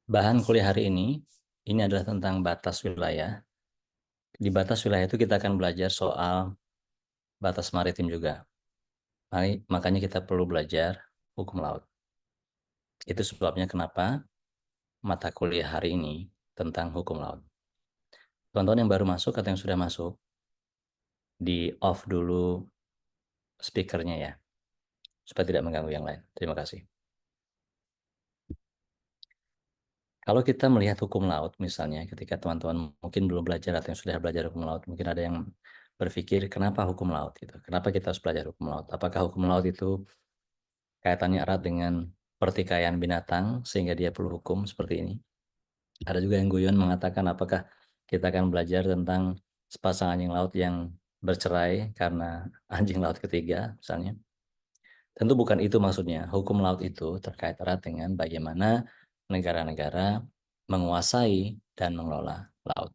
Bahan kuliah hari ini adalah tentang batas wilayah. Di batas wilayah itu kita akan belajar soal batas maritim juga. Makanya kita perlu belajar hukum laut. Itu sebabnya kenapa mata kuliah hari ini tentang hukum laut. Teman-teman yang baru masuk atau yang sudah masuk, di off dulu speakernya ya, supaya tidak mengganggu yang lain. Terima kasih. Kalau kita melihat hukum laut, misalnya ketika teman-teman mungkin belum belajar atau yang sudah belajar hukum laut, mungkin ada yang berpikir kenapa hukum laut gitu? Kenapa kita harus belajar hukum laut? Apakah hukum laut itu kaitannya erat dengan pertikaian binatang sehingga dia perlu hukum seperti ini? Ada juga yang guyon mengatakan apakah kita akan belajar tentang sepasang anjing laut yang bercerai karena anjing laut ketiga misalnya. Tentu bukan itu maksudnya. Hukum laut itu terkait erat dengan bagaimana negara-negara menguasai dan mengelola laut.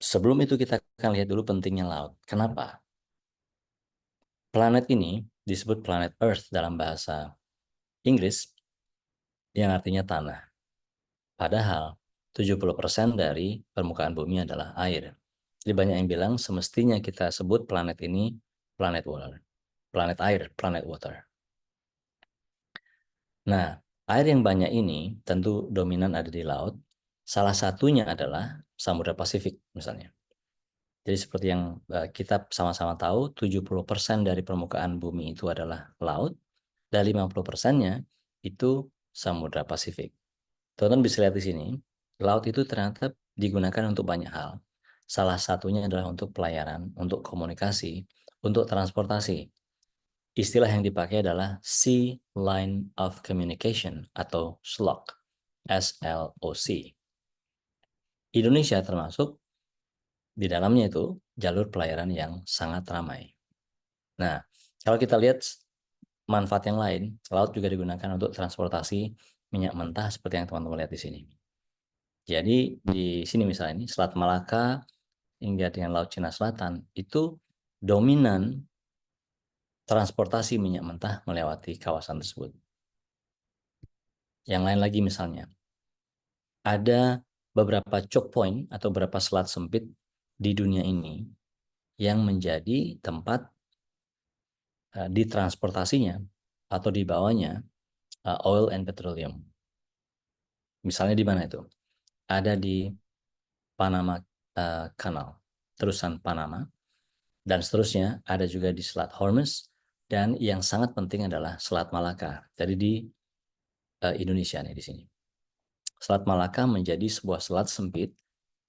Sebelum itu kita akan lihat dulu pentingnya laut. Kenapa? Planet ini disebut planet Earth dalam bahasa Inggris yang artinya tanah. Padahal 70% dari permukaan bumi adalah air. Jadi banyak yang bilang semestinya kita sebut planet ini planet water. Planet air, planet water. Nah, air yang banyak ini tentu dominan ada di laut. Salah satunya adalah Samudra Pasifik misalnya. Jadi seperti yang kita sama-sama tahu, 70% dari permukaan bumi itu adalah laut, dan 50%-nya itu Samudra Pasifik. Teman-teman bisa lihat di sini, laut itu ternyata digunakan untuk banyak hal. Salah satunya adalah untuk pelayaran, untuk komunikasi, untuk transportasi. Istilah yang dipakai adalah Sea Line of Communication atau SLOC, SLOC. Indonesia termasuk di dalamnya itu jalur pelayaran yang sangat ramai. Nah, kalau kita lihat manfaat yang lain, laut juga digunakan untuk transportasi minyak mentah seperti yang teman-teman lihat di sini. Jadi di sini misalnya ini Selat Malaka hingga dengan Laut Cina Selatan itu dominan transportasi minyak mentah melewati kawasan tersebut. Yang lain lagi misalnya, ada beberapa choke point atau beberapa selat sempit di dunia ini yang menjadi tempat ditransportasinya atau dibawanya oil and petroleum. Misalnya di mana itu? Ada di Panama Canal, terusan Panama, dan seterusnya ada juga di Selat Hormuz, dan yang sangat penting adalah Selat Malaka. Jadi di Indonesia nih di sini. Selat Malaka menjadi sebuah selat sempit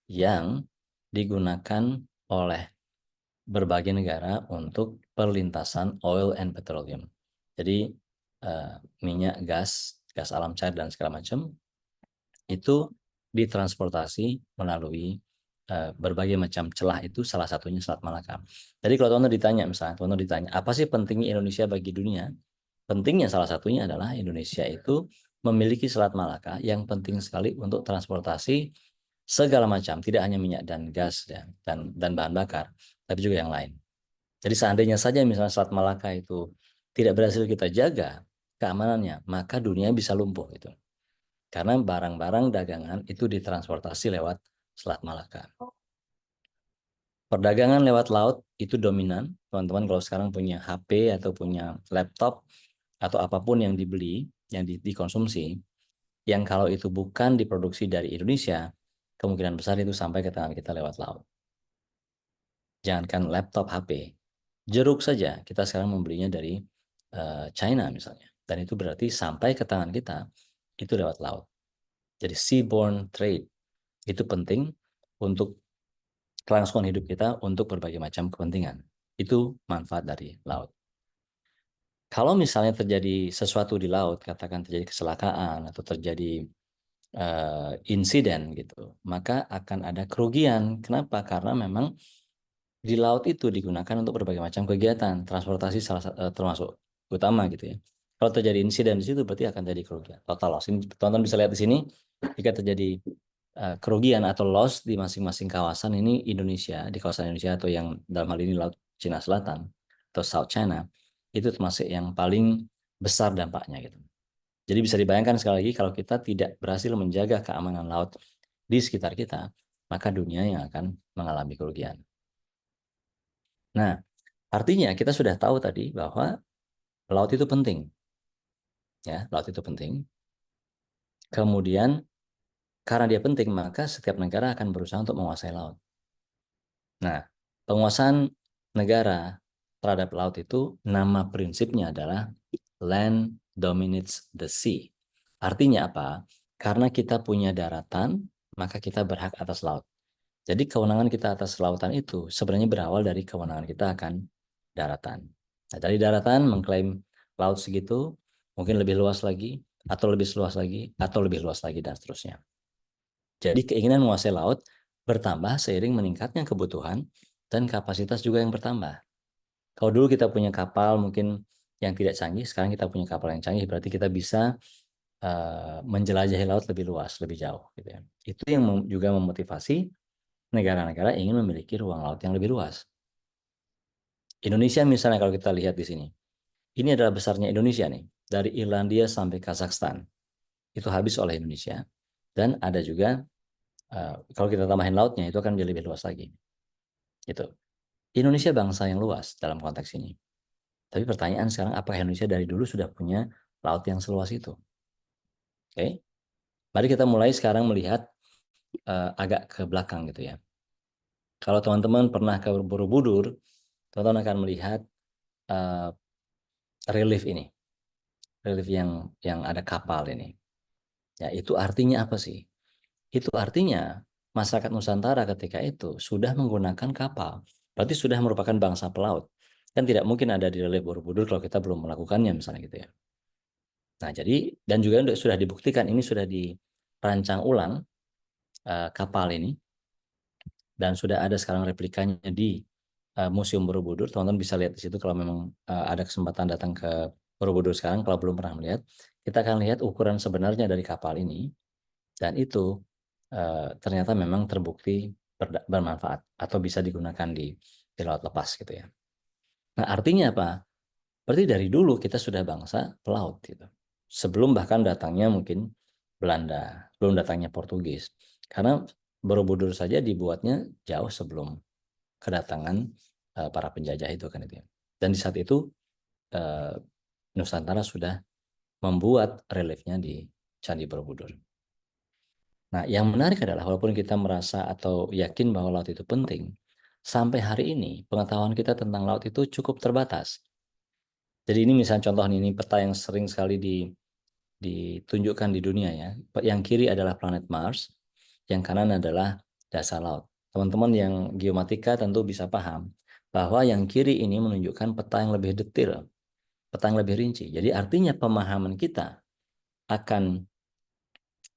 yang digunakan oleh berbagai negara untuk perlintasan oil and petroleum. Jadi minyak, gas alam cair dan segala macam itu ditransportasi melalui berbagai macam celah, itu salah satunya Selat Malaka. Jadi kalau teman-teman ditanya, misalnya teman-teman ditanya, apa sih pentingnya Indonesia bagi dunia? Pentingnya salah satunya adalah Indonesia itu memiliki Selat Malaka yang penting sekali untuk transportasi segala macam, tidak hanya minyak dan gas dan bahan bakar, tapi juga yang lain. Jadi seandainya saja misalnya Selat Malaka itu tidak berhasil kita jaga keamanannya, maka dunia bisa lumpuh itu. Karena barang-barang dagangan itu ditransportasi lewat Selat Malaka. Perdagangan lewat laut itu dominan. Teman-teman kalau sekarang punya HP atau punya laptop atau apapun yang dibeli, yang dikonsumsi, yang kalau itu bukan diproduksi dari Indonesia, kemungkinan besar itu sampai ke tangan kita lewat laut. Jangankan laptop, HP, jeruk saja kita sekarang membelinya dari China misalnya. Dan itu berarti sampai ke tangan kita itu lewat laut. Jadi seaborne trade itu penting untuk kelangsungan hidup kita untuk berbagai macam kepentingan. Itu manfaat dari laut. Kalau misalnya terjadi sesuatu di laut, katakan terjadi kecelakaan atau terjadi insiden gitu, maka akan ada kerugian. Kenapa? Karena memang di laut itu digunakan untuk berbagai macam kegiatan, transportasi termasuk utama gitu ya. Kalau terjadi insiden di situ berarti akan terjadi kerugian. Total loss. Ini tonton bisa lihat di sini, jika terjadi kerugian atau loss di masing-masing kawasan ini Indonesia, di kawasan Indonesia atau yang dalam hal ini Laut Cina Selatan atau South China, itu termasuk yang paling besar dampaknya gitu. Jadi bisa dibayangkan sekali lagi kalau kita tidak berhasil menjaga keamanan laut di sekitar kita, maka dunia yang akan mengalami kerugian. Nah, artinya kita sudah tahu tadi bahwa laut itu penting, ya, laut itu penting. Kemudian karena dia penting, maka setiap negara akan berusaha untuk menguasai laut. Nah, penguasaan negara terhadap laut itu nama prinsipnya adalah land dominates the sea. Artinya apa? Karena kita punya daratan, maka kita berhak atas laut. Jadi kewenangan kita atas lautan itu sebenarnya berawal dari kewenangan kita akan daratan. Nah, dari daratan mengklaim laut segitu, mungkin lebih luas lagi, atau lebih luas lagi, atau lebih luas lagi, dan seterusnya. Jadi keinginan menguasai laut bertambah seiring meningkatnya kebutuhan dan kapasitas juga yang bertambah. Kalau dulu kita punya kapal mungkin yang tidak canggih, sekarang kita punya kapal yang canggih, berarti kita bisa menjelajahi laut lebih luas, lebih jauh. Gitu ya. Itu yang juga memotivasi negara-negara ingin memiliki ruang laut yang lebih luas. Indonesia misalnya kalau kita lihat di sini, ini adalah besarnya Indonesia nih, dari Irlandia sampai Kazakhstan, itu habis oleh Indonesia. Dan ada juga, kalau kita tambahin lautnya, itu akan menjadi lebih luas lagi. Gitu. Indonesia bangsa yang luas dalam konteks ini. Tapi pertanyaan sekarang, apakah Indonesia dari dulu sudah punya laut yang seluas itu? Oke, mari kita mulai sekarang melihat agak ke belakang gitu ya. Kalau teman-teman pernah ke Borobudur, teman-teman akan melihat uh, relief ini, relief yang ada kapal ini. Ya, itu artinya apa sih? Itu artinya masyarakat Nusantara ketika itu sudah menggunakan kapal. Berarti sudah merupakan bangsa pelaut. Kan tidak mungkin ada di relief Borobudur kalau kita belum melakukannya misalnya gitu ya. Nah, jadi dan juga sudah dibuktikan ini sudah dirancang ulang kapal ini dan sudah ada sekarang replikanya di Museum Borobudur. Teman-teman bisa lihat di situ kalau memang ada kesempatan datang ke Borobudur sekarang. Kalau belum pernah melihat, kita akan lihat ukuran sebenarnya dari kapal ini dan itu ternyata memang terbukti bermanfaat atau bisa digunakan di laut lepas gitu ya. Nah, artinya apa? Berarti dari dulu kita sudah bangsa pelaut gitu. Sebelum bahkan datangnya mungkin Belanda, belum datangnya Portugis. Karena Borobudur saja dibuatnya jauh sebelum kedatangan para penjajah itu kan itu ya. Dan di saat itu eh, Nusantara sudah membuat reliefnya di Candi Borobudur. Nah, yang menarik adalah walaupun kita merasa atau yakin bahwa laut itu penting, sampai hari ini pengetahuan kita tentang laut itu cukup terbatas. Jadi ini misalnya contoh ini peta yang sering sekali ditunjukkan di dunia ya. Yang kiri adalah planet Mars, yang kanan adalah dasar laut. Teman-teman yang geomatika tentu bisa paham bahwa yang kiri ini menunjukkan peta yang lebih detail, peta yang lebih rinci. Jadi artinya pemahaman kita akan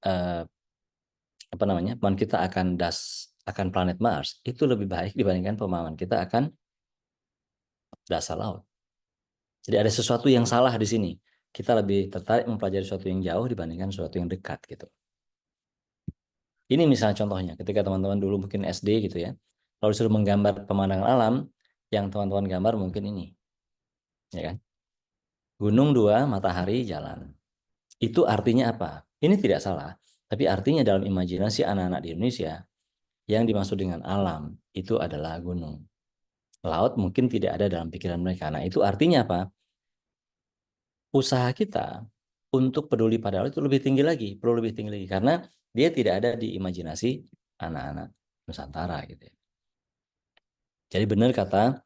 eh, apa namanya? Pemahaman kita akan planet Mars itu lebih baik dibandingkan pemahaman kita akan dasar laut. Jadi ada sesuatu yang salah di sini. Kita lebih tertarik mempelajari sesuatu yang jauh dibandingkan sesuatu yang dekat gitu. Ini misalnya contohnya, ketika teman-teman dulu mungkin SD gitu ya, kalau disuruh menggambar pemandangan alam, yang teman-teman gambar mungkin ini, ya kan? Gunung dua, matahari jalan. Itu artinya apa? Ini tidak salah, tapi artinya dalam imajinasi anak-anak di Indonesia, yang dimaksud dengan alam itu adalah gunung. Laut mungkin tidak ada dalam pikiran mereka. Nah, itu artinya apa? Usaha kita untuk peduli pada laut itu lebih tinggi lagi, perlu lebih tinggi lagi karena dia tidak ada di imajinasi anak-anak Nusantara gitu ya. Jadi benar kata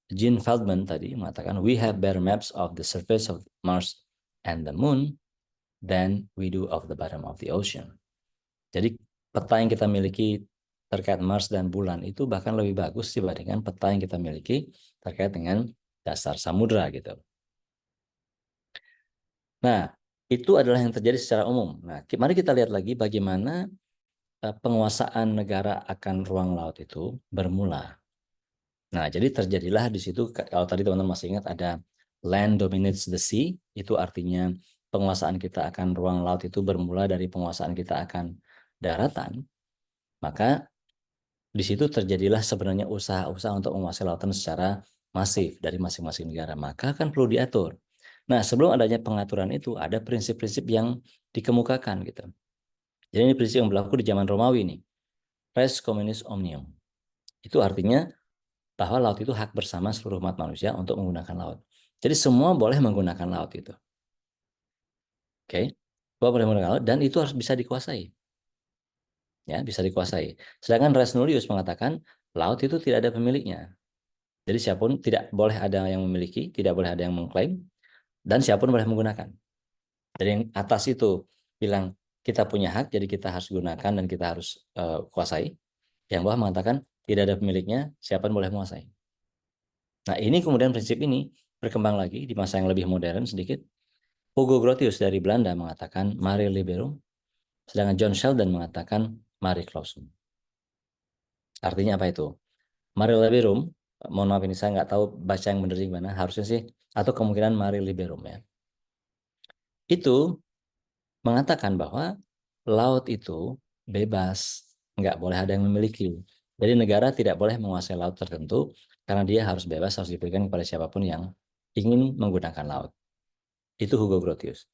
Gene Feldman tadi mengatakan we have better maps of the surface of Mars and the Moon than we do of the bottom of the ocean. Jadi peta yang kita miliki terkait Mars dan bulan itu bahkan lebih bagus dibandingkan peta yang kita miliki terkait dengan dasar samudra gitu. Nah, itu adalah yang terjadi secara umum. Nah, mari kita lihat lagi bagaimana penguasaan negara akan ruang laut itu bermula. Nah, jadi terjadilah di situ, kalau tadi teman-teman masih ingat ada land dominates the sea, itu artinya penguasaan kita akan ruang laut itu bermula dari penguasaan kita akan daratan, maka di situ terjadilah sebenarnya usaha-usaha untuk menguasai lautan secara masif dari masing-masing negara. Maka kan perlu diatur. Nah, sebelum adanya pengaturan itu ada prinsip-prinsip yang dikemukakan gitu. Jadi ini prinsip yang berlaku di zaman Romawi nih. Res communis omnium. Itu artinya bahwa laut itu hak bersama seluruh umat manusia untuk menggunakan laut. Jadi semua boleh menggunakan laut itu. Oke. Semua boleh menggunakan laut dan itu harus bisa dikuasai. Ya, bisa dikuasai. Sedangkan Res nullius mengatakan laut itu tidak ada pemiliknya. Jadi siapapun tidak boleh ada yang memiliki, tidak boleh ada yang mengklaim, dan siapapun boleh menggunakan. Dari yang atas itu bilang kita punya hak, jadi kita harus gunakan dan kita harus kuasai. Yang bawah mengatakan tidak ada pemiliknya, siapapun boleh menguasai. Nah, ini kemudian prinsip ini berkembang lagi di masa yang lebih modern sedikit. Hugo Grotius dari Belanda mengatakan mare liberum, sedangkan John Sheldon mengatakan mare clausum. Artinya apa itu? Mare liberum, mohon maaf ini saya nggak tahu baca yang benar gimana, harusnya sih, atau kemungkinan mare liberum ya. Itu mengatakan bahwa laut itu bebas, nggak boleh ada yang memiliki. Jadi negara tidak boleh menguasai laut tertentu karena dia harus bebas, harus diberikan kepada siapapun yang ingin menggunakan laut. Itu Hugo Grotius.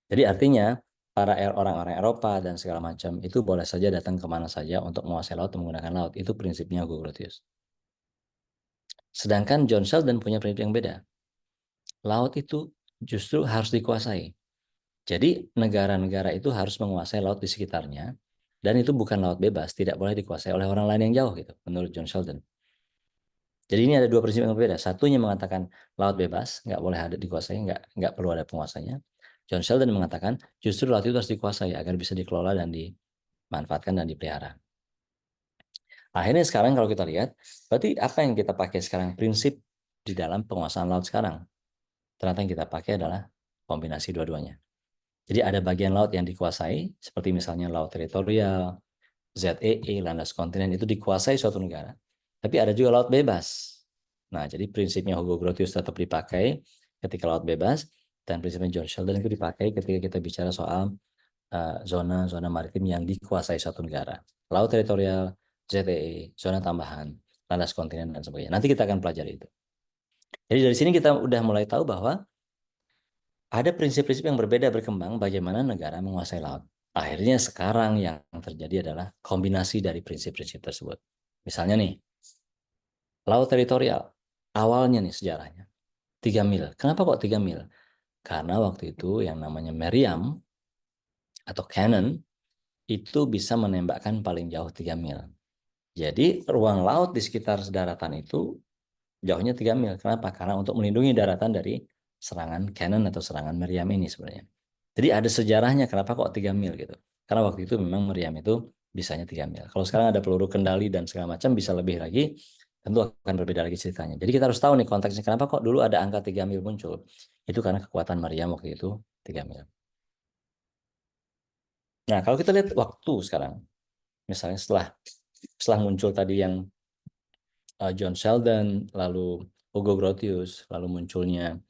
Jadi artinya para orang-orang Eropa dan segala macam itu boleh saja datang kemana saja untuk menguasai laut menggunakan laut. Itu prinsipnya Hugo Grotius. Sedangkan John Sheldon punya prinsip yang beda. Laut itu justru harus dikuasai. Jadi negara-negara itu harus menguasai laut di sekitarnya dan itu bukan laut bebas, tidak boleh dikuasai oleh orang lain yang jauh gitu, menurut John Sheldon. Jadi ini ada dua prinsip yang berbeda. Satunya mengatakan laut bebas, nggak boleh ada dikuasai, nggak perlu ada penguasanya. John Sheldon mengatakan justru laut itu harus dikuasai agar bisa dikelola dan dimanfaatkan dan dipelihara. Akhirnya sekarang kalau kita lihat, berarti apa yang kita pakai sekarang prinsip di dalam penguasaan laut sekarang? Ternyata yang kita pakai adalah kombinasi dua-duanya. Jadi ada bagian laut yang dikuasai, seperti misalnya laut teritorial, ZEE, landas kontinen itu dikuasai suatu negara. Tapi ada juga laut bebas. Nah, jadi prinsipnya Hugo Grotius tetap dipakai ketika laut bebas, dan prinsipnya John Sheldon itu dipakai ketika kita bicara soal zona-zona maritim yang dikuasai suatu negara. Laut teritorial, ZEE, zona tambahan, landas kontinen, dan sebagainya. Nanti kita akan pelajari itu. Jadi dari sini kita udah mulai tahu bahwa ada prinsip-prinsip yang berbeda berkembang bagaimana negara menguasai laut. Akhirnya sekarang yang terjadi adalah kombinasi dari prinsip-prinsip tersebut. Misalnya nih, laut teritorial. Awalnya nih sejarahnya, 3 mil. Kenapa kok 3 mil? Karena waktu itu yang namanya meriam atau cannon itu bisa menembakkan paling jauh 3 mil. Jadi ruang laut di sekitar daratan itu jauhnya 3 mil. Kenapa? Karena untuk melindungi daratan dari serangan cannon atau serangan meriam ini sebenarnya. Jadi ada sejarahnya kenapa kok 3 mil gitu. Karena waktu itu memang meriam itu bisanya 3 mil. Kalau sekarang ada peluru kendali dan segala macam bisa lebih lagi, tentu akan berbeda lagi ceritanya. Jadi kita harus tahu nih konteksnya kenapa kok dulu ada angka 3 mil muncul. Itu karena kekuatan meriam waktu itu 3 mil. Nah, kalau kita lihat waktu sekarang, misalnya setelah muncul tadi yang John Sheldon, lalu Hugo Grotius, lalu munculnya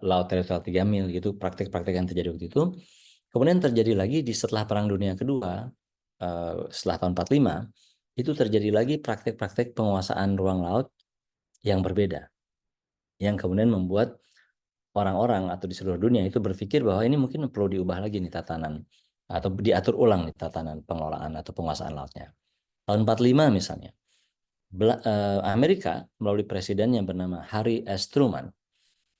laut teritorial 3 mil gitu, praktek-praktek yang terjadi waktu itu. Kemudian terjadi lagi di setelah Perang Dunia Kedua, setelah tahun 45, itu terjadi lagi praktek-praktek penguasaan ruang laut yang berbeda. Yang kemudian membuat orang-orang atau di seluruh dunia itu berpikir bahwa ini mungkin perlu diubah lagi nih tatanan, atau diatur ulang nih tatanan pengelolaan atau penguasaan lautnya. Tahun 45 misalnya, Amerika melalui presiden yang bernama Harry S. Truman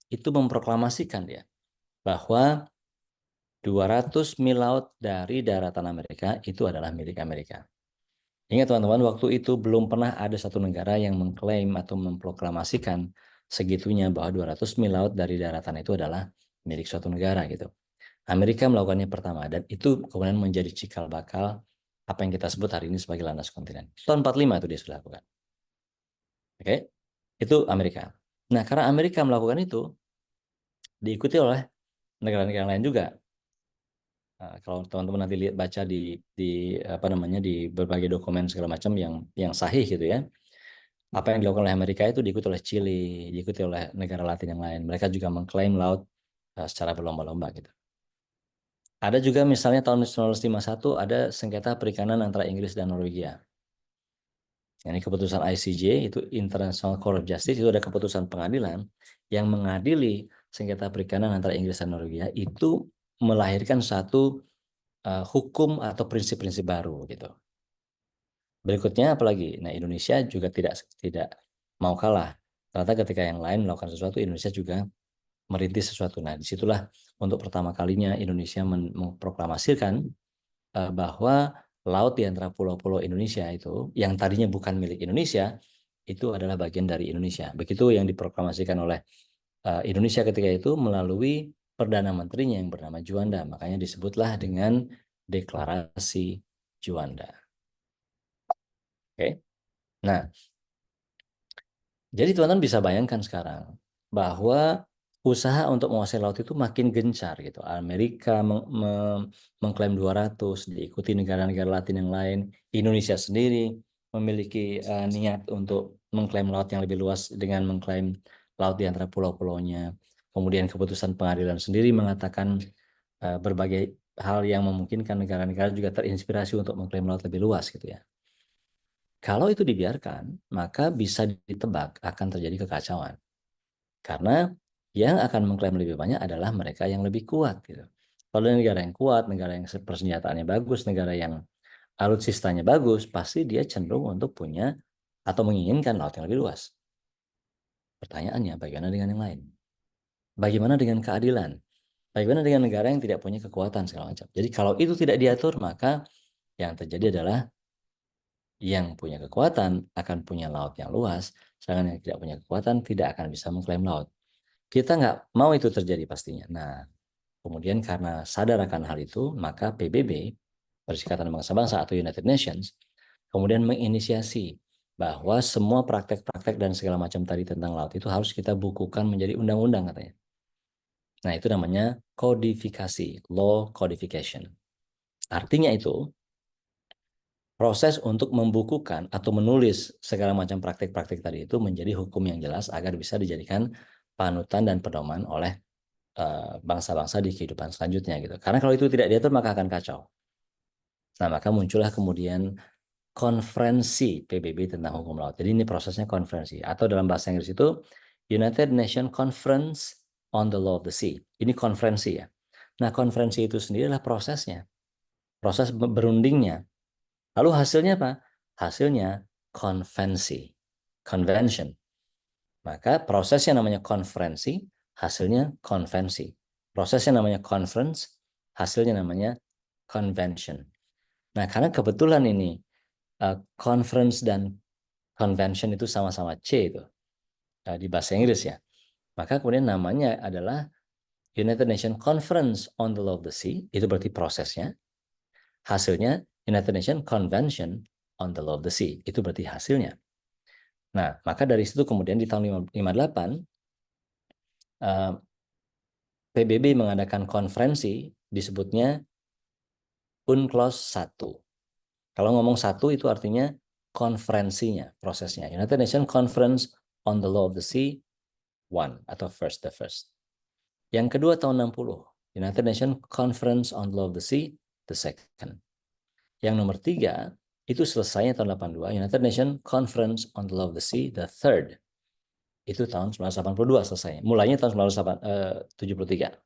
itu memproklamasikan dia bahwa 200 mil laut dari daratan Amerika itu adalah milik Amerika. Ingat teman-teman, waktu itu belum pernah ada satu negara yang mengklaim atau memproklamasikan segitunya bahwa 200 mil laut dari daratan itu adalah milik suatu negara gitu. Amerika melakukannya pertama dan itu kemudian menjadi cikal bakal apa yang kita sebut hari ini sebagai landas kontinen. Tahun 45 itu dia sudah lakukan. Oke? Itu Amerika. Nah, karena Amerika melakukan itu diikuti oleh negara-negara lain juga. Nah, kalau teman-teman nanti lihat baca di apa namanya di berbagai dokumen segala macam yang sahih gitu ya. Apa yang dilakukan oleh Amerika itu diikuti oleh Chili, diikuti oleh negara Latin yang lain. Mereka juga mengklaim laut secara berlomba-lomba gitu. Ada juga misalnya tahun 1951 ada sengketa perikanan antara Inggris dan Norwegia. Ini keputusan ICJ itu International Court of Justice itu ada keputusan pengadilan yang mengadili sengketa perikanan antara Inggris dan Norwegia itu melahirkan satu hukum atau prinsip-prinsip baru gitu. Berikutnya apalagi? Nah, Indonesia juga tidak mau kalah. Ternyata ketika yang lain melakukan sesuatu, Indonesia juga merintis sesuatu. Nah, disitulah untuk pertama kalinya Indonesia memproklamasikan bahwa laut di antara pulau-pulau Indonesia itu, yang tadinya bukan milik Indonesia, itu adalah bagian dari Indonesia. Begitu yang diproklamasikan oleh Indonesia ketika itu melalui Perdana Menterinya yang bernama Juanda. Makanya disebutlah dengan Deklarasi Juanda. Oke. Nah, jadi teman-teman bisa bayangkan sekarang bahwa usaha untuk menguasai laut itu makin gencar gitu. Amerika mengklaim 200, diikuti negara-negara Latin yang lain. Indonesia sendiri memiliki niat untuk mengklaim laut yang lebih luas dengan mengklaim laut di antara pulau-pulaunya. Kemudian keputusan pengadilan sendiri mengatakan berbagai hal yang memungkinkan negara-negara juga terinspirasi untuk mengklaim laut lebih luas gitu ya. Kalau itu dibiarkan, maka bisa ditebak akan terjadi kekacauan. Karena yang akan mengklaim lebih banyak adalah mereka yang lebih kuat. Gitu. Kalau negara yang kuat, negara yang persenjataannya bagus, negara yang alutsistanya bagus, pasti dia cenderung untuk punya atau menginginkan laut yang lebih luas. Pertanyaannya, bagaimana dengan yang lain? Bagaimana dengan keadilan? Bagaimana dengan negara yang tidak punya kekuatan segala macam? Jadi kalau itu tidak diatur, maka yang terjadi adalah yang punya kekuatan akan punya laut yang luas, sedangkan yang tidak punya kekuatan tidak akan bisa mengklaim laut. Kita nggak mau itu terjadi pastinya. Nah, kemudian karena sadar akan hal itu, maka PBB, Perserikatan Bangsa-Bangsa atau United Nations, kemudian menginisiasi bahwa semua praktek-praktek dan segala macam tadi tentang laut itu harus kita bukukan menjadi undang-undang katanya. Nah, itu namanya kodifikasi, law codification. Artinya itu, proses untuk membukukan atau menulis segala macam praktik-praktik tadi itu menjadi hukum yang jelas agar bisa dijadikan panutan dan pedoman oleh bangsa-bangsa di kehidupan selanjutnya gitu. Karena kalau itu tidak diatur maka akan kacau. Nah, maka muncullah kemudian konferensi PBB tentang hukum laut. Jadi ini prosesnya konferensi atau dalam bahasa Inggris itu United Nations Conference on the Law of the Sea. Ini konferensi ya. Nah, konferensi itu sendiri adalah prosesnya. Proses berundingnya. Lalu hasilnya apa? Hasilnya konvensi, convention. Maka proses yang namanya konferensi, hasilnya konvensi. Proses yang namanya conference, hasilnya namanya convention. Nah, karena kebetulan ini conference dan convention itu sama-sama C itu di bahasa Inggris ya. Maka kemudian namanya adalah United Nations Conference on the Law of the Sea, itu berarti prosesnya. Hasilnya United Nations Convention on the Law of the Sea. Itu berarti hasilnya. Nah, maka dari situ kemudian di tahun 58 PBB mengadakan konferensi disebutnya UNCLOS 1. Kalau ngomong satu itu artinya konferensinya, prosesnya. United Nations Conference on the Law of the Sea 1 atau the first. Yang kedua tahun 60, United Nations Conference on the Law of the Sea the second. Yang nomor 3 itu selesainya tahun 82, United Nations Conference on the Law of the Sea the third. Itu tahun 1982 selesai. Mulainya tahun 1973.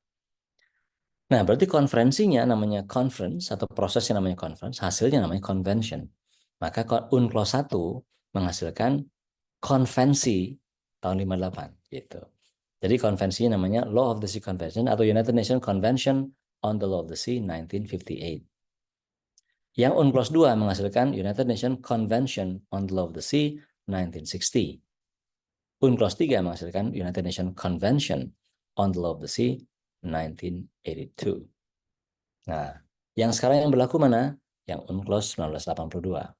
Nah, berarti konferensinya namanya conference atau prosesnya namanya conference, hasilnya namanya convention. Maka UNCLOS 1 menghasilkan konvensi tahun 58 gitu. Jadi konvensinya namanya Law of the Sea Convention atau United Nations Convention on the Law of the Sea 1958. Yang UNCLOS 2 menghasilkan United Nations Convention on the Law of the Sea 1960. UNCLOS 3 menghasilkan United Nations Convention on the Law of the Sea 1982. Nah, yang sekarang yang berlaku mana? Yang UNCLOS 1982.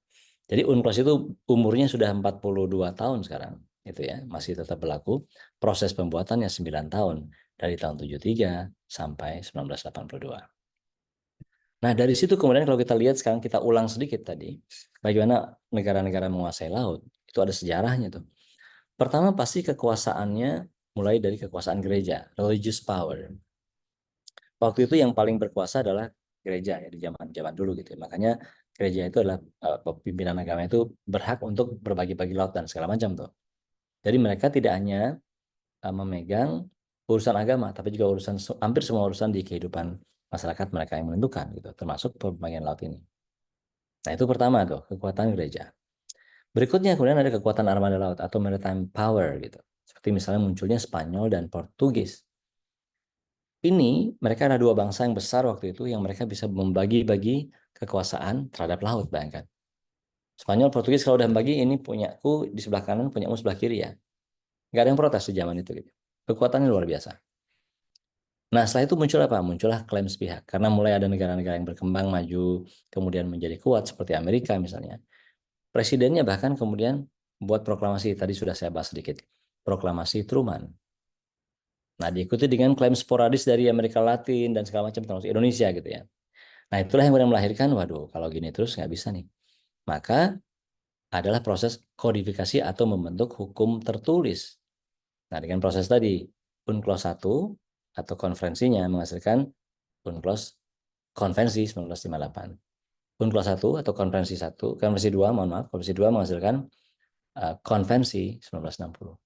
Jadi UNCLOS itu umurnya sudah 42 tahun sekarang, gitu ya, masih tetap berlaku. Proses pembuatannya 9 tahun, dari tahun 73 sampai 1982. Nah, dari situ kemudian kalau kita lihat sekarang kita ulang sedikit tadi, bagaimana negara-negara menguasai laut, itu ada sejarahnya tuh. Pertama pasti kekuasaannya mulai dari kekuasaan gereja, religious power. Waktu itu yang paling berkuasa adalah gereja ya di zaman dulu gitu ya. Makanya gereja itu adalah pimpinan agama itu berhak untuk berbagi-bagi laut dan segala macam tuh. Jadi mereka tidak hanya memegang urusan agama, tapi juga urusan hampir semua urusan di kehidupan masyarakat mereka yang menentukan gitu, termasuk pembagian laut ini. Nah, itu pertama tuh, kekuatan gereja. Berikutnya kemudian ada kekuatan armada laut atau maritime power gitu. Seperti misalnya munculnya Spanyol dan Portugis. Ini mereka ada dua bangsa yang besar waktu itu yang mereka bisa membagi-bagi kekuasaan terhadap laut, bayangkan. Spanyol, Portugis kalau udah bagi ini punyaku di sebelah kanan, punyamu sebelah kiri ya. Nggak ada yang protes di zaman itu gitu. Kekuatannya luar biasa. Nah, setelah itu muncul apa? Muncullah klaim sepihak. Karena mulai ada negara-negara yang berkembang, maju, kemudian menjadi kuat seperti Amerika misalnya. Presidennya bahkan kemudian buat proklamasi, tadi sudah saya bahas sedikit. Proklamasi Truman. Nah, diikuti dengan klaim sporadis dari Amerika Latin dan segala macam, termasuk Indonesia gitu ya. Nah, itulah yang kemudian melahirkan, waduh, kalau gini terus nggak bisa nih. Maka adalah proses kodifikasi atau membentuk hukum tertulis. Nah, dengan proses tadi, UNCLOS 1 atau konferensinya menghasilkan UNCLOS Konvensi 1958. UNCLOS 1 atau konferensi 1, konferensi 2, mohon maaf, konferensi 2 menghasilkan konvensi 1960.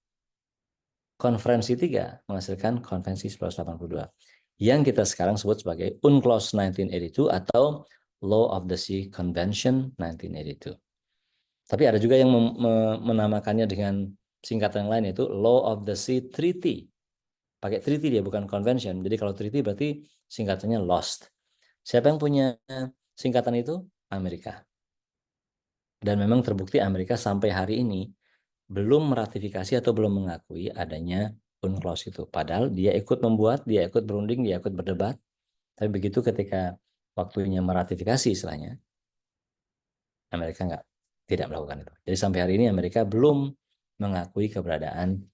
Konferensi 3 menghasilkan konvensi 1982 yang kita sekarang sebut sebagai UNCLOS 1982 atau Law of the Sea Convention 1982. Tapi ada juga yang menamakannya dengan singkatan yang lain, yaitu Law of the Sea Treaty. Pakai treaty dia, bukan convention. Jadi kalau treaty berarti singkatannya LOST. Siapa yang punya singkatan itu? Amerika. Dan memang terbukti Amerika sampai hari ini belum meratifikasi atau belum mengakui adanya UNCLOS itu. Padahal dia ikut membuat, dia ikut berunding, dia ikut berdebat. Tapi begitu ketika waktunya meratifikasi istilahnya, Amerika tidak melakukan itu. Jadi sampai hari ini Amerika belum mengakui keberadaan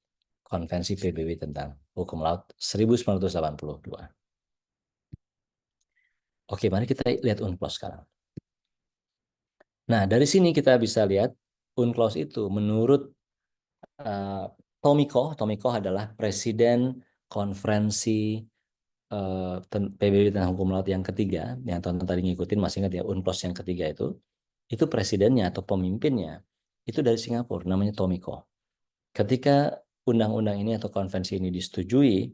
Konvensi PBB tentang Hukum Laut 1982. Oke, mari kita lihat UNCLOS sekarang. Nah, dari sini kita bisa lihat UNCLOS itu menurut Tommy Koh adalah Presiden Konferensi PBB tentang Hukum Laut yang ketiga, yang tonton tadi ngikutin masih ingat ya, UNCLOS yang ketiga itu presidennya atau pemimpinnya itu dari Singapura, namanya Tommy Koh. Ketika undang-undang ini atau konvensi ini disetujui,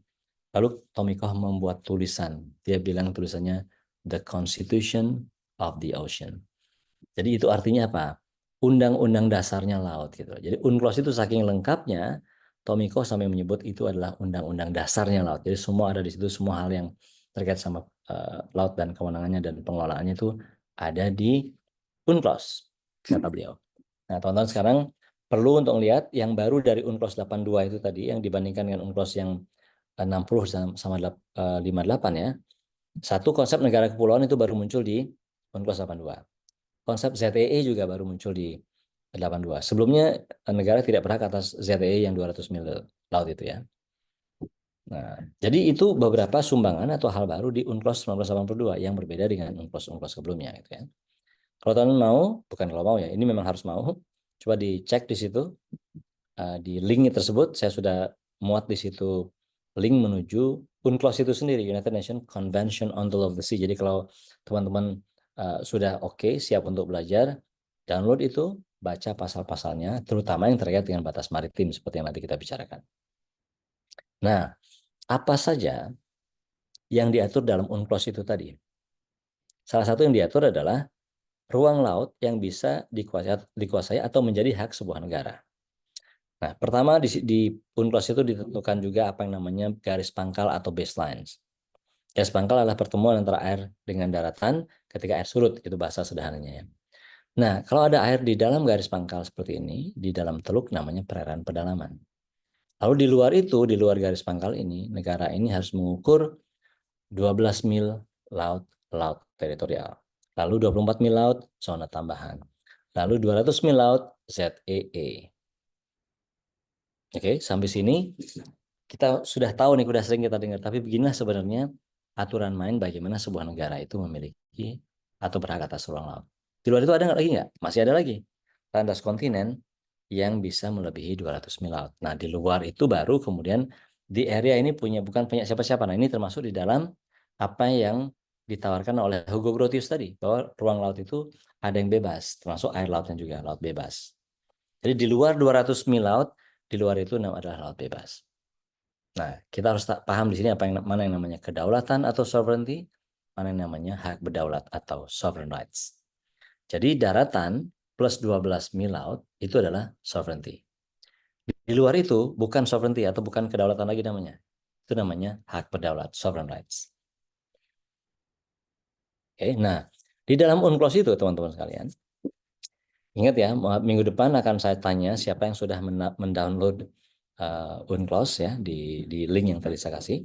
lalu Tommy Koh membuat tulisan. Dia bilang tulisannya The Constitution of the Ocean. Jadi itu artinya apa? Undang-undang dasarnya laut gitu. Jadi UNCLOS itu saking lengkapnya, Tomiko sampai menyebut itu adalah undang-undang dasarnya laut. Jadi semua ada di situ, semua hal yang terkait sama laut dan kewenangannya dan pengelolaannya itu ada di UNCLOS, kata beliau. Nah, teman-teman sekarang perlu untuk melihat yang baru dari UNCLOS 82 itu tadi, yang dibandingkan dengan UNCLOS yang 60 sama 58 ya. Satu konsep negara kepulauan itu baru muncul di UNCLOS 82. Konsep ZEE juga baru muncul di 82. Sebelumnya negara tidak berhak atas ZEE yang 200 mil laut itu ya. Nah, jadi itu beberapa sumbangan atau hal baru di UNCLOS 1982 yang berbeda dengan UNCLOS sebelumnya gitu ya. Kalau teman mau, bukan kalau mau ya, ini memang harus mau. Coba dicek di situ di link tersebut saya sudah muat di situ link menuju UNCLOS itu sendiri, United Nations Convention on the Law of the Sea. Jadi kalau teman-teman sudah oke, siap untuk belajar, download itu, baca pasal-pasalnya, terutama yang terkait dengan batas maritim seperti yang nanti kita bicarakan. Nah, apa saja yang diatur dalam UNCLOS itu tadi? Salah satu yang diatur adalah ruang laut yang bisa dikuasai atau menjadi hak sebuah negara. Nah, pertama di UNCLOS itu ditentukan juga apa yang namanya garis pangkal atau baselines. Garis pangkal adalah pertemuan antara air dengan daratan ketika air surut, itu bahasa sederhananya ya. Nah, kalau ada air di dalam garis pangkal seperti ini, di dalam teluk namanya perairan pedalaman. Lalu di luar itu, di luar garis pangkal ini, negara ini harus mengukur 12 mil laut teritorial. Lalu 24 mil laut zona tambahan. Lalu 200 mil laut ZEE. Oke, sampai sini kita sudah tahu nih, sudah sering kita dengar. Tapi beginilah sebenarnya aturan main bagaimana sebuah negara itu memiliki atau berhak atas ruang laut. Di luar itu ada nggak lagi nggak? Masih ada lagi. Landas kontinen yang bisa melebihi 200 mil laut. Nah, di luar itu baru kemudian di area ini bukan punya siapa-siapa. Nah, ini termasuk di dalam apa yang ditawarkan oleh Hugo Grotius tadi, bahwa ruang laut itu ada yang bebas, termasuk air lautnya juga, laut bebas. Jadi di luar 200 mil laut, di luar itu adalah laut bebas. Nah, kita harus paham di sini mana yang namanya kedaulatan atau sovereignty, mana yang namanya hak berdaulat atau sovereign rights. Jadi daratan plus 12 mil laut itu adalah sovereignty. Di luar itu bukan sovereignty atau bukan kedaulatan lagi namanya. Itu namanya hak berdaulat, sovereign rights. Oke, nah di dalam UNCLOS itu teman-teman sekalian, ingat ya, minggu depan akan saya tanya siapa yang sudah mendownload UNCLOS ya di link yang tadi saya kasih.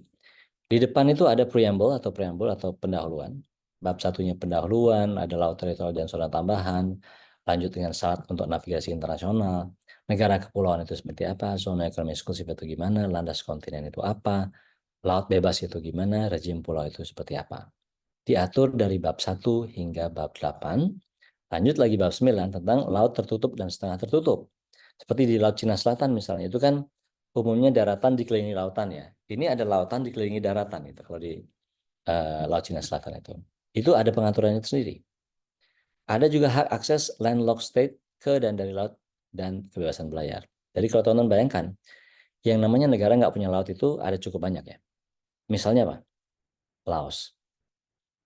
Di depan itu ada preamble atau pendahuluan. Bab satunya pendahuluan, ada laut teritorial dan zona tambahan, lanjut dengan syarat untuk navigasi internasional, negara kepulauan itu seperti apa, zona ekonomi eksklusif itu gimana, landas kontinen itu apa, laut bebas itu gimana, rezim pulau itu seperti apa. Diatur dari bab 1 hingga bab 8. Lanjut lagi bab 9 tentang laut tertutup dan setengah tertutup. Seperti di Laut Cina Selatan misalnya, itu kan umumnya daratan dikelilingi lautan ya. Ini ada lautan dikelilingi daratan itu kalau di Laut Cina Selatan itu. Itu ada pengaturannya sendiri. Ada juga hak akses landlocked state ke dan dari laut dan kebebasan berlayar. Jadi kalau teman-teman bayangkan, yang namanya negara nggak punya laut itu ada cukup banyak ya. Misalnya apa? Laos,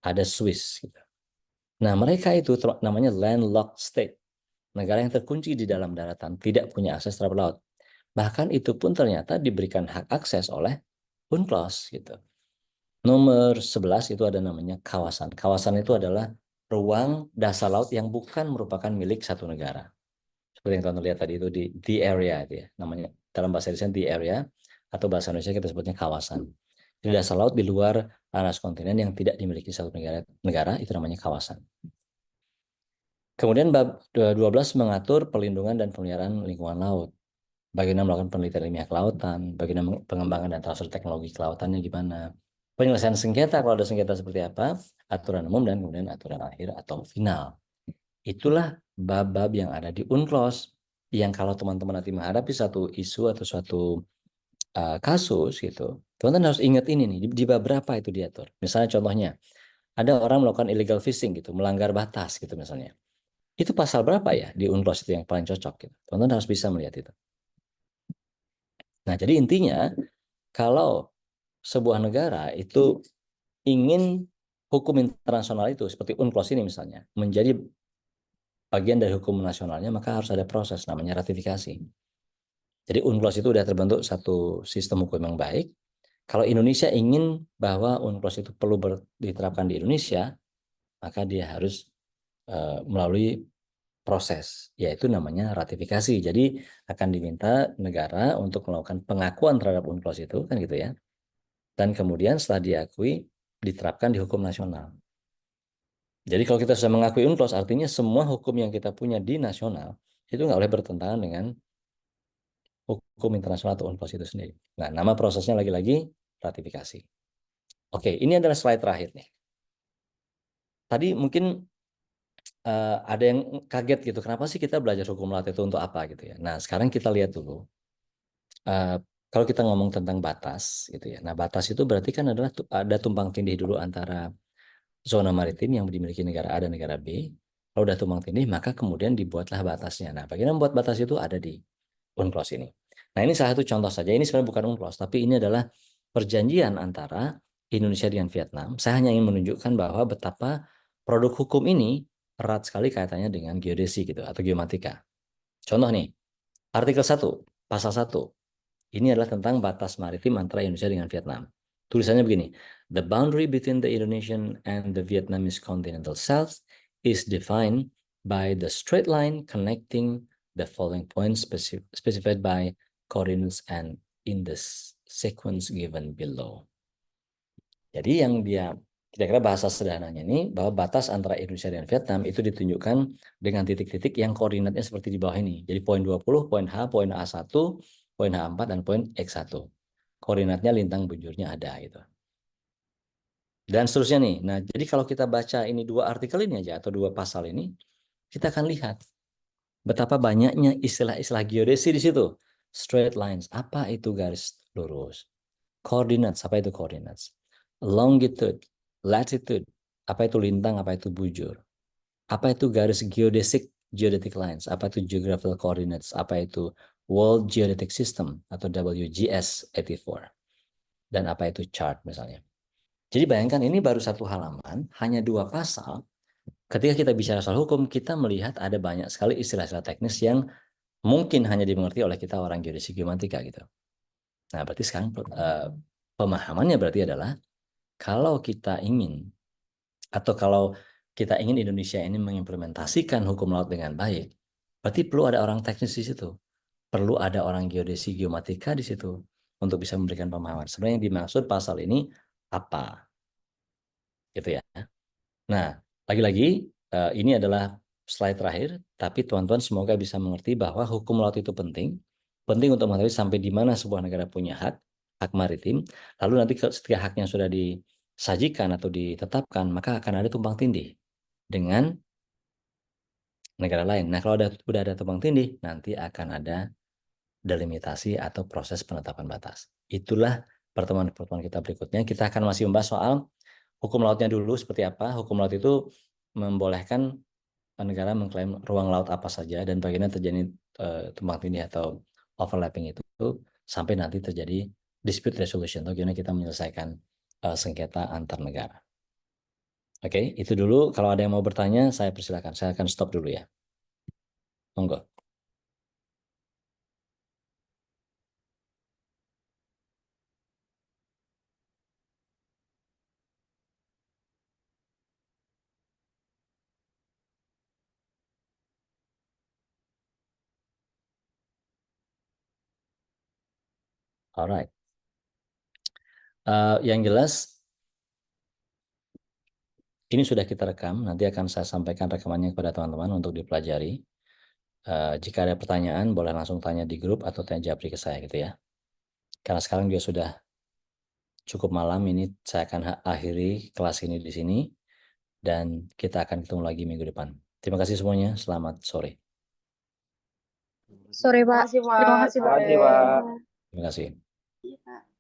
ada Swiss. Gitu. Nah mereka itu namanya landlocked state. Negara yang terkunci di dalam daratan, tidak punya akses terhadap laut. Bahkan itu pun ternyata diberikan hak akses oleh UNCLOS gitu. Nomor 11 itu ada namanya kawasan. Kawasan itu adalah ruang dasar laut yang bukan merupakan milik satu negara. Seperti yang kalian lihat tadi itu di the area itu ya. Namanya dalam bahasa Indonesia the area atau bahasa Indonesia kita sebutnya kawasan. Jadi dasar laut di luar alas kontinen yang tidak dimiliki satu negara itu namanya kawasan. Kemudian bab 12 mengatur perlindungan dan pemeliharaan lingkungan laut. Bagaimana melakukan penelitian ilmiah kelautan, bagaimana pengembangan dan transfer teknologi kelautannya gimana. Penyelesaian sengketa, kalau ada sengketa seperti apa, aturan umum dan kemudian aturan akhir atau final. Itulah bab-bab yang ada di UNCLOS yang kalau teman-teman nanti menghadapi satu isu atau suatu kasus gitu, teman-teman harus ingat ini nih, di bab berapa itu diatur. Misalnya contohnya, ada orang melakukan illegal fishing gitu, melanggar batas gitu misalnya. Itu pasal berapa ya di UNCLOS itu yang paling cocok gitu. Teman-teman harus bisa melihat itu. Nah, jadi intinya kalau sebuah negara itu ingin hukum internasional itu seperti UNCLOS ini misalnya menjadi bagian dari hukum nasionalnya, maka harus ada proses namanya ratifikasi. Jadi UNCLOS itu sudah terbentuk satu sistem hukum yang baik. Kalau Indonesia ingin bahwa UNCLOS itu perlu diterapkan di Indonesia, maka dia harus melalui proses, yaitu namanya ratifikasi. Jadi akan diminta negara untuk melakukan pengakuan terhadap UNCLOS itu, kan gitu ya. Dan kemudian setelah diakui, diterapkan di hukum nasional. Jadi kalau kita sudah mengakui UNCLOS, artinya semua hukum yang kita punya di nasional, itu nggak boleh bertentangan dengan hukum internasional atau UNCLOS itu sendiri. Nah, nama prosesnya lagi-lagi ratifikasi. Oke, ini adalah slide terakhir nih. Tadi mungkin ada yang kaget gitu, kenapa sih kita belajar hukum laut itu untuk apa gitu ya. Nah, sekarang kita lihat dulu. Kalau kita ngomong tentang batas gitu ya. Nah, batas itu berarti kan adalah ada tumpang tindih dulu antara zona maritim yang dimiliki negara A dan negara B. Kalau udah tumpang tindih, maka kemudian dibuatlah batasnya. Nah, bagaimana membuat batas itu ada di UNCLOS ini. Nah, ini salah satu contoh saja. Ini sebenarnya bukan UNCLOS, tapi ini adalah perjanjian antara Indonesia dengan Vietnam. Saya hanya ingin menunjukkan bahwa betapa produk hukum ini erat sekali kaitannya dengan geodesi gitu atau geomatika. Contoh nih, artikel 1, pasal 1. Ini adalah tentang batas maritim antara Indonesia dengan Vietnam. Tulisannya begini, the boundary between the Indonesian and the Vietnamese continental shelf is defined by the straight line connecting the following points specified by coordinates and in the sequence given below. Jadi yang dia kira-kira bahasa sederhananya ini bahwa batas antara Indonesia dan Vietnam itu ditunjukkan dengan titik-titik yang koordinatnya seperti di bawah ini. Jadi poin 20, poin H, poin A1, poin H4, dan poin X1. Koordinatnya lintang bujurnya ada gitu. Dan seterusnya nih. Nah, jadi kalau kita baca ini dua artikel ini aja atau dua pasal ini, kita akan lihat betapa banyaknya istilah-istilah geodesi di situ. Straight lines, apa itu garis lurus? Coordinates, apa itu coordinates? Longitude, latitude, apa itu lintang, apa itu bujur? Apa itu garis geodesic, geodetic lines? Apa itu geographical coordinates? Apa itu World Geodetic System atau WGS 84? dan apa itu chart misalnya. Jadi bayangkan ini baru satu halaman, hanya 2 pasal. Ketika kita bicara soal hukum, kita melihat ada banyak sekali istilah-istilah teknis yang mungkin hanya dimengerti oleh kita orang geodesi geomatika gitu. Nah, berarti sekarang pemahamannya berarti adalah kalau kita ingin atau kalau kita ingin Indonesia ini mengimplementasikan hukum laut dengan baik, berarti perlu ada orang teknis di situ. Perlu ada orang geodesi geomatika di situ untuk bisa memberikan pemahaman. Sebenarnya yang dimaksud pasal ini apa? Gitu ya. Nah, lagi-lagi ini adalah slide terakhir, tapi teman-teman semoga bisa mengerti bahwa hukum laut itu penting. Penting untuk mengetahui sampai di mana sebuah negara punya hak maritim. Lalu nanti ketika haknya sudah disajikan atau ditetapkan, maka akan ada tumpang tindih dengan negara lain. Nah, kalau udah ada tumpang tindih, nanti akan ada delimitasi atau proses penetapan batas. Itulah pertemuan-pertemuan kita berikutnya. Kita akan masih membahas soal hukum lautnya dulu seperti apa. Hukum laut itu membolehkan negara mengklaim ruang laut apa saja dan bagaimana terjadi tumpang tindih atau overlapping itu sampai nanti terjadi dispute resolution atau gimana kita menyelesaikan sengketa antar negara. Oke, itu dulu. Kalau ada yang mau bertanya, saya persilakan. Saya akan stop dulu ya. Monggo. Alright. Yang jelas ini sudah kita rekam. Nanti akan saya sampaikan rekamannya kepada teman-teman untuk dipelajari. Jika ada pertanyaan, boleh langsung tanya di grup atau tanya japri ke saya gitu ya. Karena sekarang juga sudah cukup malam, ini saya akan akhiri kelas ini di sini dan kita akan ketemu lagi minggu depan. Terima kasih semuanya. Selamat sore. Sore, Pak. Terima kasih, Pak. Terima kasih, Pak. Terima kasih. Iya, Pak.